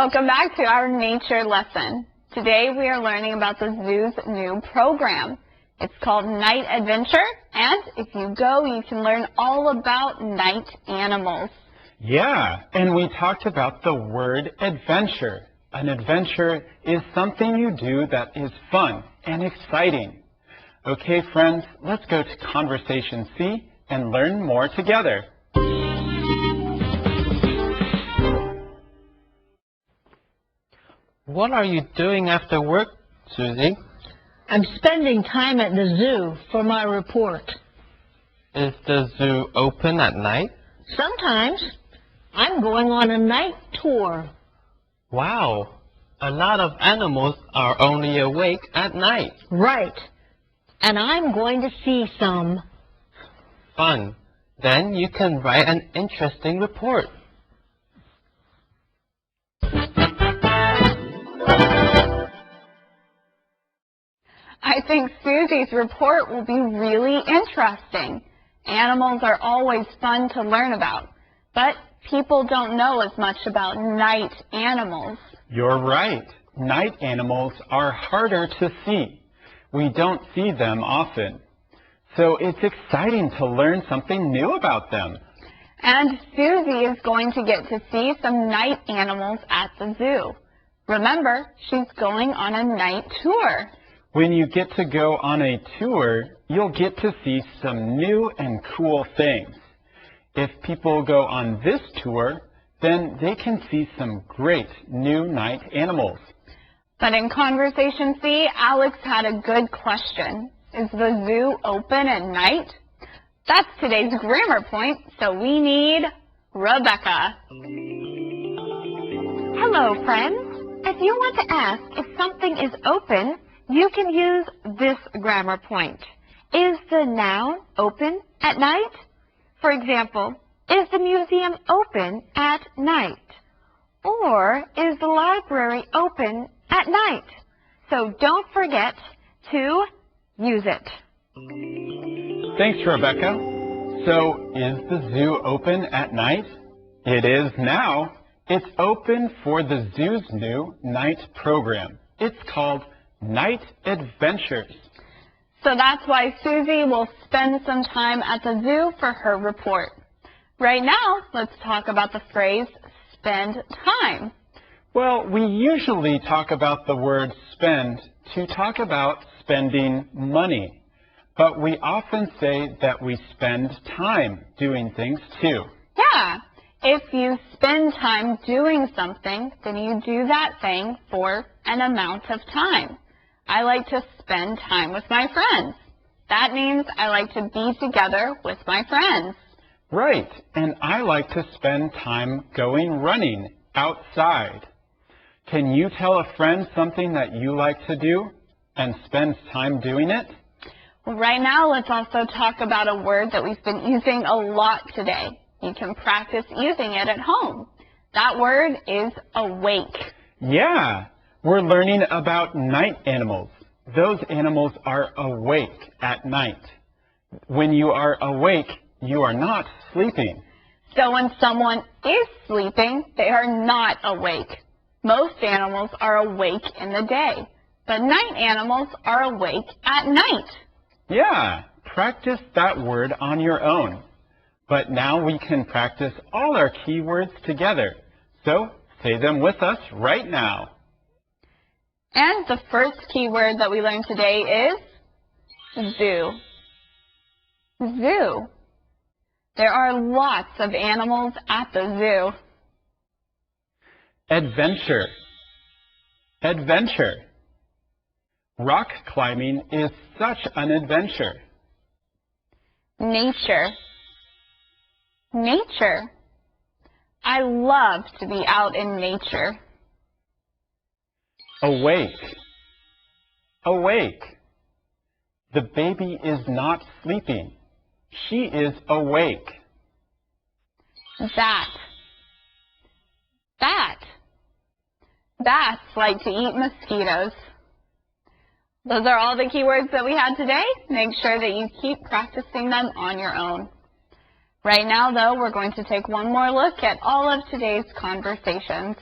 Welcome back to our nature lesson. Today we are learning about the zoo's new program. It's called Night Adventure, and if you go, you can learn all about night animals. Yeah, and we talked about the word adventure. An adventure is something you do that is fun and exciting. Okay, friends, let's go to Conversation C and learn more together. What are you doing after work, Susie? I'm spending time at the zoo for my report. Is the zoo open at night? Sometimes. I'm going on a night tour. Wow, a lot of animals are only awake at night. Right. And I'm going to see some. Fun. Then you can write an interesting report. I think Susie's report will be really interesting. Animals are always fun to learn about, but people don't know as much about night animals. You're right. Night animals are harder to see. We don't see them often. So it's exciting to learn something new about them. And Susie is going to get to see some night animals at the zoo. Remember, she's going on a night tour. When you get to go on a tour, you'll get to see some new and cool things. If people go on this tour, then they can see some great new night animals. But in Conversation C, Alex had a good question. Is the zoo open at night? That's today's grammar point, so we need Rebecca. Hello, friends. If you want to ask if something is open, you can use this grammar point. Is the noun open at night? For example, is the museum open at night? Or is the library open at night? So don't forget to use it. Thanks, Rebecca. So, is the zoo open at night? It is now. It's open for the zoo's new night program. It's called Night Adventures. So that's why Susie will spend some time at the zoo for her report. Right now, let's talk about the phrase spend time. Well, we usually talk about the word spend to talk about spending money. But we often say that we spend time doing things too. Yeah, if you spend time doing something, then you do that thing for an amount of time. I like to spend time with my friends. That means I like to be together with my friends. Right, and I like to spend time going running outside. Can you tell a friend something that you like to do and spend time doing it? Well, right now, let's also talk about a word that we've been using a lot today. You can practice using it at home. That word is awake. Yeah, we're learning about night animals. Those animals are awake at night. When you are awake, you are not sleeping. So when someone is sleeping, they are not awake. Most animals are awake in the day, but night animals are awake at night. Yeah, practice that word on your own. But now we can practice all our keywords together. So say them with us right now. And the first keyword that we learned today is zoo. Zoo. There are lots of animals at the zoo. Adventure. Adventure. Rock climbing is such an adventure. Nature. Nature. I love to be out in nature. Awake. Awake. The baby is not sleeping. She is awake. Bat. Bat. Bats like to eat mosquitoes. Those are all the keywords that we had today. Make sure that you keep practicing them on your own. Right now, though, we're going to take one more look at all of today's conversations.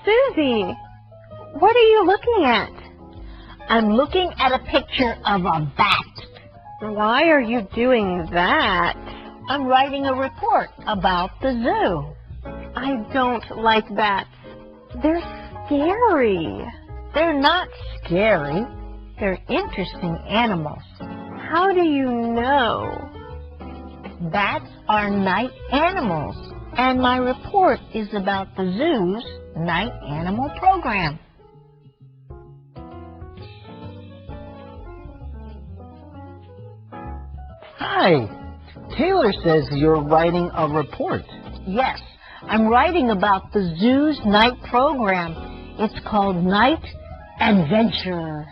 Susie, what are you looking at? I'm looking at a picture of a bat. Why are you doing that? I'm writing a report about the zoo. I don't like bats. They're scary. They're not scary. They're interesting animals. How do you know? Bats are night animals, and my report is about the zoo's night animal program. Hi. Taylor says you're writing a report. Yes, I'm writing about the zoo's night program. It's called Night Adventure.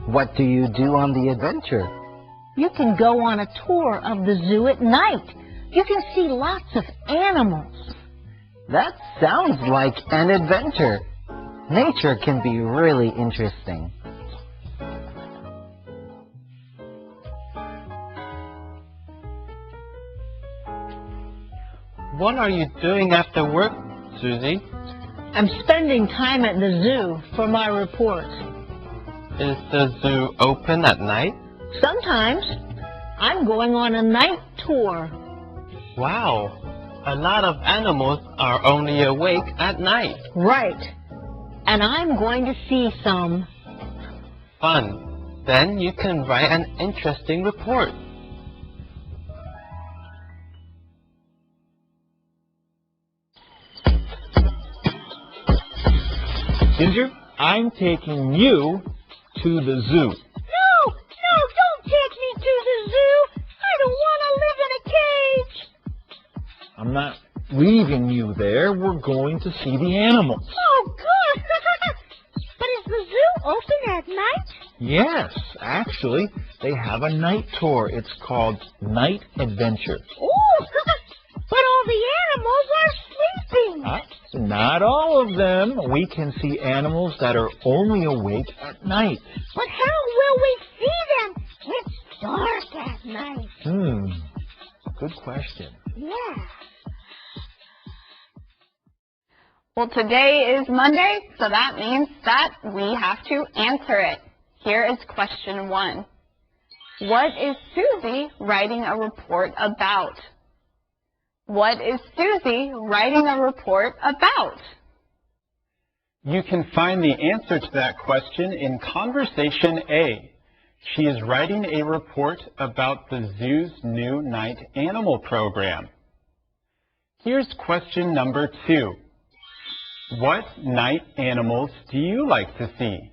What do you do on the adventure? You can go on a tour of the zoo at night. You can see lots of animals. That sounds like an adventure. Nature can be really interesting. What are you doing after work, Susie? I'm spending time at the zoo for my report. Is the zoo open at night? Sometimes I'm going on a night tour. Wow, a lot of animals are only awake at night. Right. And I'm going to see some. Fun. Then you can write an interesting report. Ginger, I'm taking you to the zoo. No, don't take me to the zoo. I don't want to live in a cage. I'm not leaving you there. We're going to see the animals. Oh, good. But is the zoo open at night? Yes, actually, they have a night tour. It's called Night Adventure. Oh, but all the animals are sleeping. Not all of them. We can see animals that are only awake at night. But how will we see them? It's dark at night. Good question. Yeah. Well, today is Monday, so that means that we have to answer it. Here is question 1. What is Susie writing a report about? What is Susie writing a report about? You can find the answer to that question in Conversation A. She is writing a report about the zoo's new night animal program. Here's question number 2. What night animals do you like to see?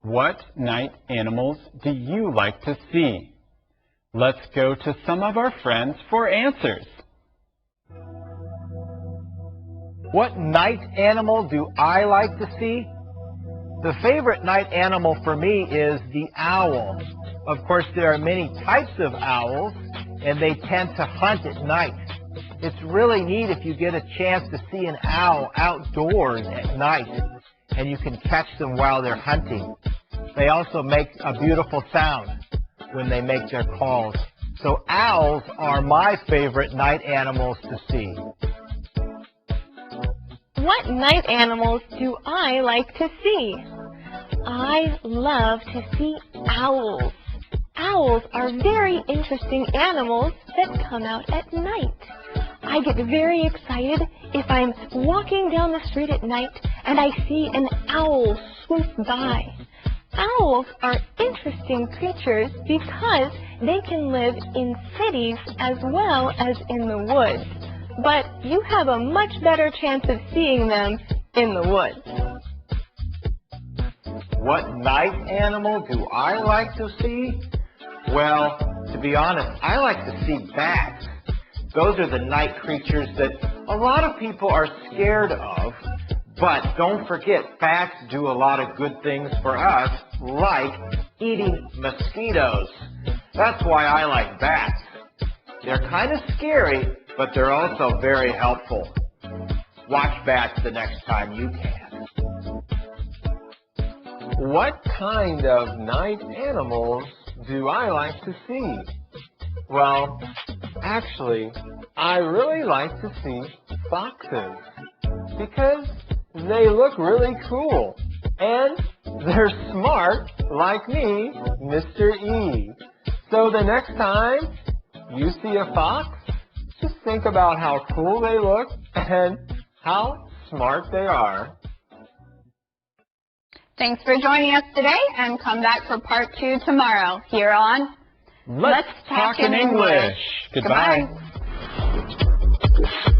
What night animals do you like to see? Let's go to some of our friends for answers. What night animal do I like to see? The favorite night animal for me is the owl. Of course, there are many types of owls, and they tend to hunt at night. It's really neat if you get a chance to see an owl outdoors at night, and you can catch them while they're hunting. They also make a beautiful sound when they make their calls. So owls are my favorite night animals to see. What night animals do I like to see? I love to see owls. Owls are very interesting animals that come out at night. I get very excited if I'm walking down the street at night and I see an owl swoop by. Owls are interesting creatures because they can live in cities as well as in the woods. But you have a much better chance of seeing them in the woods. What night animal do I like to see? Well, to be honest, I like to see bats. Those are the night creatures that a lot of people are scared of. But don't forget, bats do a lot of good things for us, like eating mosquitoes. That's why I like bats. They're kind of scary, but they're also very helpful. Watch bats the next time you can. What kind of night animals do I like to see? Well, actually, I really like to see foxes because they look really cool. And they're smart, like me, Mr. E. So the next time you see a fox, just think about how cool they look and how smart they are. Thanks for joining us today, and come back for part 2 tomorrow here on Let's Talk in English. Goodbye. Goodbye.